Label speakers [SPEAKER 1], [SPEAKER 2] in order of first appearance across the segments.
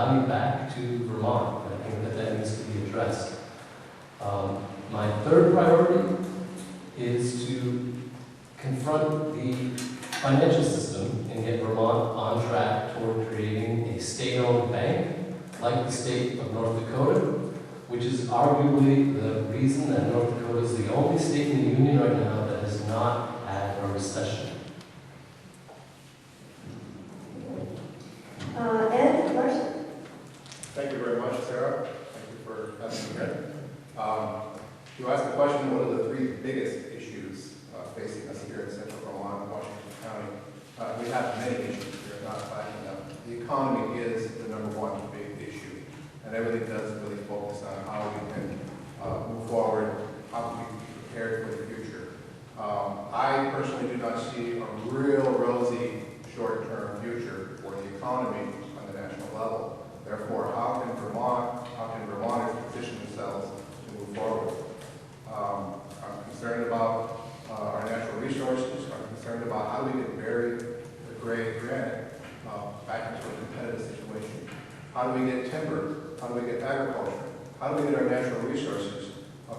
[SPEAKER 1] value back to Vermont. I think that needs to be addressed. My third priority is to confront the financial system and get Vermont on track toward creating a state-owned bank like the state of North Dakota, which is arguably the reason that North Dakota is the only state in the union right now that has not had a recession.
[SPEAKER 2] Ed Larson.
[SPEAKER 3] Thank you very much, Sarah. Thank you for having me here. You asked the question, what are the three biggest issues facing us here in Central Vermont, Washington County? We have many issues. We're not lacking them. The economy is the number one big issue, and everything does really focus on how we can move forward, how we can be prepared for the future. I personally do not see a real rosy short-term future for the economy on the national level. Therefore, how can Vermonters position themselves to move forward? I'm concerned about our natural resources. I'm concerned about how we can bury the gray granite back into a competitive situation. How do we get timber? How do we get agriculture? How do we get our natural resources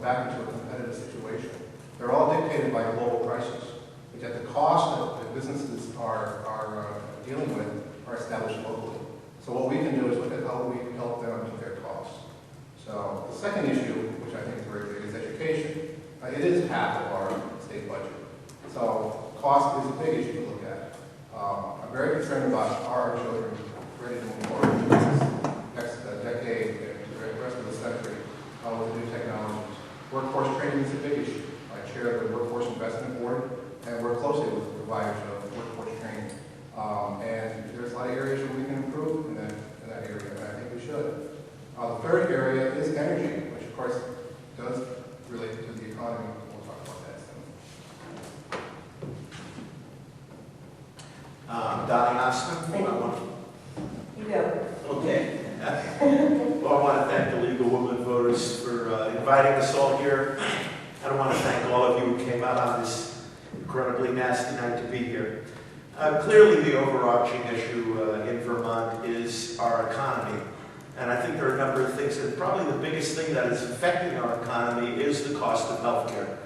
[SPEAKER 3] back into a competitive situation? They're all dictated by global prices, which at the cost that the businesses are dealing with are established locally. So what we can do is look at how we can help them meet their costs. So the second issue, which I think is very big, is education. It is half of our state budget. So cost is a big issue to look at. I'm very concerned about our children ready to move forward in this next decade and the rest of the century with new technologies. Workforce training is a big issue. I chair the Workforce Investment Board and work closely with providers of workforce training. And there's a lot of areas where we can improve in that area, and I think we should. The third area is energy, which of course does relate to the economy. We'll talk about that soon.
[SPEAKER 4] Donnie Osmond.
[SPEAKER 2] You go.
[SPEAKER 4] Okay. Well, I want to thank the League of Women Voters for inviting us all here. And I want to thank all of you who came out on this incredibly nasty night to be here. Clearly, the overarching issue in Vermont is our economy. And I think there are a number of things, and probably the biggest thing that is affecting our economy is the cost of health care.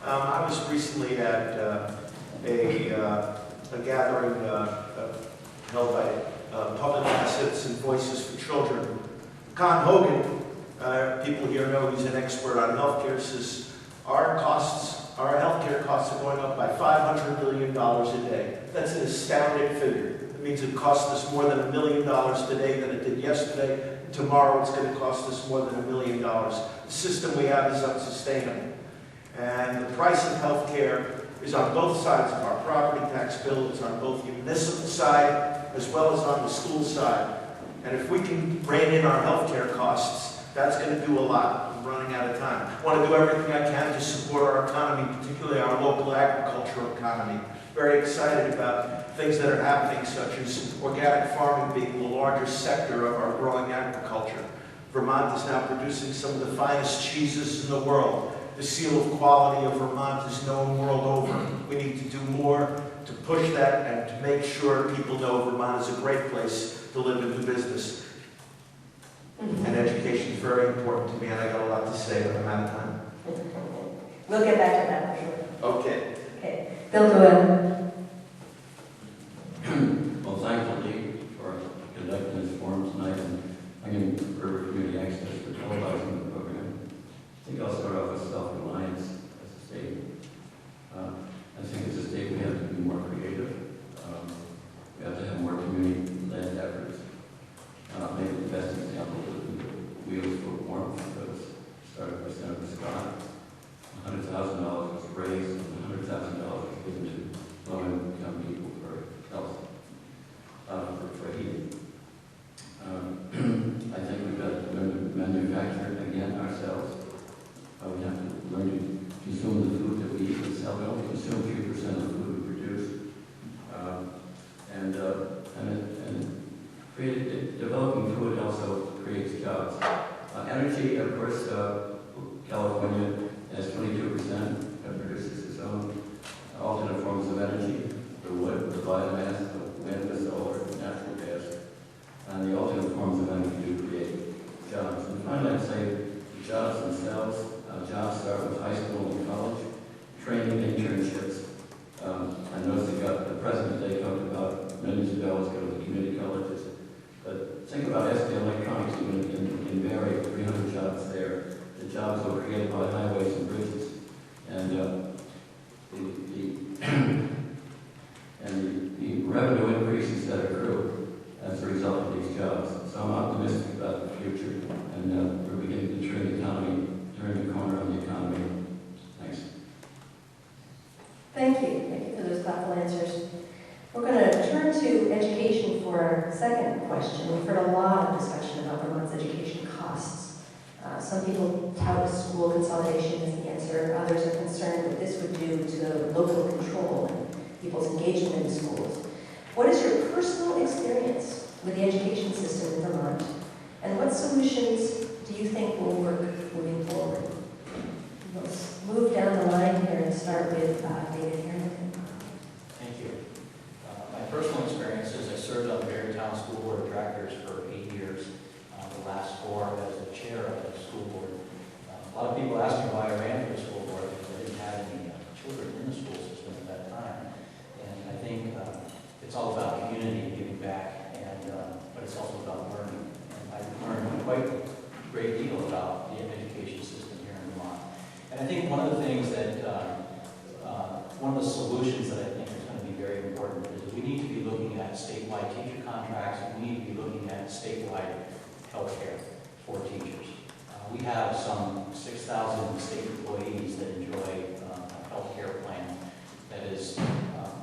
[SPEAKER 4] I was recently at a gathering held by Public Assets and Voices for Children. Con Hogan, people here know he's an expert on health care, says our health care costs are going up by $500 million a day. That's an astounding figure. It means it costs us more than $1 million today than it did yesterday. Tomorrow it's going to cost us more than $1 million. The system we have is unsustainable. And the price of health care is on both sides of our property tax bill. It's on both the municipal side as well as on the school side. And if we can rein in our health care costs, that's going to do a lot. I'm running out of time. I want to do everything I can to support our economy, particularly our local agricultural economy. Very excited about things that are happening, such as organic farming being the largest sector of our growing agriculture. Vermont is now producing some of the finest cheeses in the world. The seal of quality of Vermont is known world over. We need to do more to push that and to make sure people know Vermont is a great place to live and do business. And education is very important to me, and I got a lot to say, but I'm out of time.
[SPEAKER 2] We'll get back to that for sure.
[SPEAKER 4] Okay.
[SPEAKER 2] Okay. Bill Doyle.
[SPEAKER 5] Well, thank the League for conducting this forum tonight and bringing further community access for televising the program. I think I'll start off with self-reliance as a state. I think as a state we have to be more creative. We have to have more community-led efforts. Maybe the best example would be the Wheels for Warmth that was started by Senator Scott. $100,000 was raised and $100,000 was given to low-income people for health, for heating. I think we've got to learn to manufacture again ourselves. We have to learn to consume the food that we eat ourselves. We only consume 3% of the food we produce. Developing food also creates jobs. Energy, of course, California has 22% that produces its own alternate forms of energy, the wood, the biomass, the wind, the solar, natural gas. And the alternate forms of energy jobs. And finally, I'd say the jobs themselves, jobs start with high school and college, training internships. I noticed the President Day talked about millions of dollars go to the community colleges. But think about SK Electronics in Barry, 300 jobs there. The jobs were created by highways and bridges. And the revenue increases that accrue as a result of these jobs. So I'm optimistic about the future, and we're beginning to turn the corner on the economy. Thanks.
[SPEAKER 2] Thank you. Thank you for those thoughtful answers. We're going to turn to education for our second question. We've heard a lot of discussion about Vermont's education costs. Some people tout school consolidation as the answer. Others are concerned what this would do to local control and people's engagement in schools. What is your personal experience with the education system in Vermont? And what solutions do you think will work moving forward? Let's move down the line here and start with David Harrington.
[SPEAKER 6] Thank you. My personal experience is I served on the Barrytown School Board of Directors for 8 years, the last 4 as the chair of the school board. A lot of people ask me why I ran for the school board because I didn't have any children in the school system at that time. And I think it's all about community and giving back, but it's also about learning. And I've learned quite a great deal about the education system here in Vermont. And I think one of the things that, one of the solutions that I think is going to be very important is we need to be looking at statewide teacher contracts, and we need to be looking at statewide health care for teachers. We have some 6,000 state employees that enjoy a health care plan that is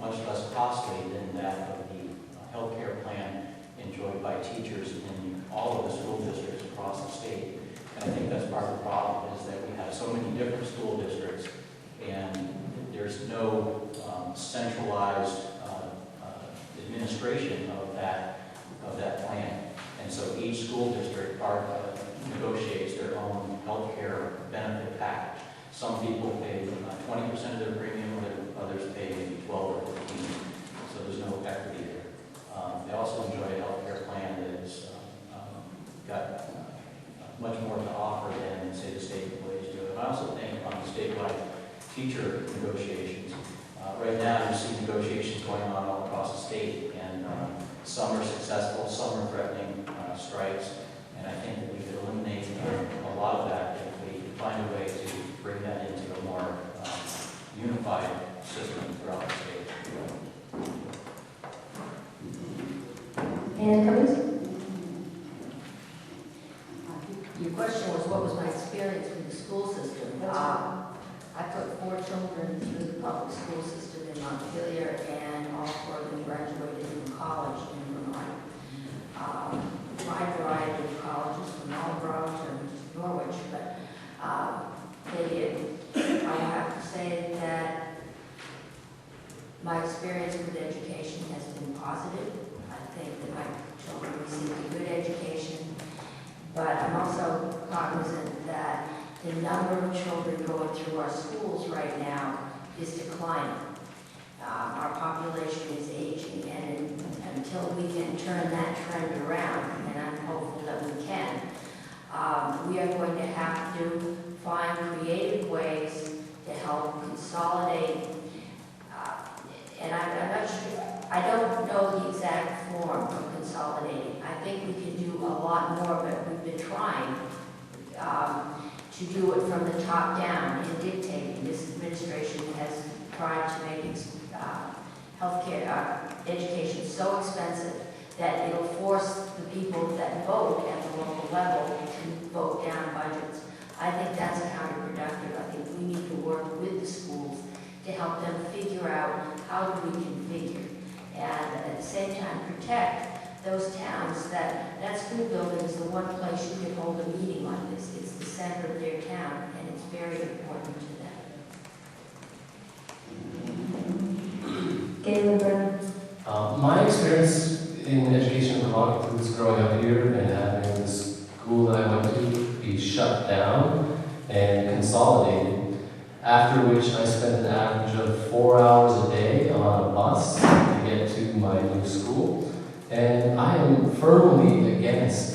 [SPEAKER 6] much less costly than that of the health care plan enjoyed by teachers in all of the school districts across the state. And I think that's part of the problem, is that we have so many different school districts, and there's no centralized administration of that plan. And so each school district negotiates their own health care benefit package. Some people pay 20% of their premium, others pay maybe 12 or 15. So there's no equity there. They also enjoy a health care plan that has got much more to offer than, say, the state employees do. And I also think on the statewide teacher negotiations, right now you see negotiations going on all across the state, and some are successful, some are threatening strikes, and I think that we could eliminate a lot of that if we find a way to bring that into a more unified system throughout the state.
[SPEAKER 2] And Cummings?
[SPEAKER 7] Your question was, what was my experience with the school system? I put 4 children through the public school system in Montpelier, and all 4 of them graduated from college in Vermont. Wide variety of colleges, from Marlborough to Norwich, but they did. I have to say that my experience with education has been positive. I think that my children received a good education, but I'm also cognizant that the number of children going through our schools right now is declining. Our population is aging, and until we can turn that trend around, and I'm hopeful that we can, we are going to have to find creative ways to help consolidate. And I'm not sure, I don't know the exact form of consolidating. I think we can do a lot more, but we've been trying to do it from the top down in dictating. This administration has tried to make healthcare, education so expensive that it'll force the people that vote at the local level to vote down budgets. I think that's counterproductive. I think we need to work with the schools to help them figure out how do we configure, and at the same time protect those towns that school building is the one place you can hold a meeting like this. It's the center of their town, and it's very important to them.
[SPEAKER 2] Galen Brennan?
[SPEAKER 1] My experience in education in Vermont includes growing up here and having the school that I went to be shut down and consolidated, after which I spent an average of 4 hours a day on a bus to get to my new school. And I am firmly against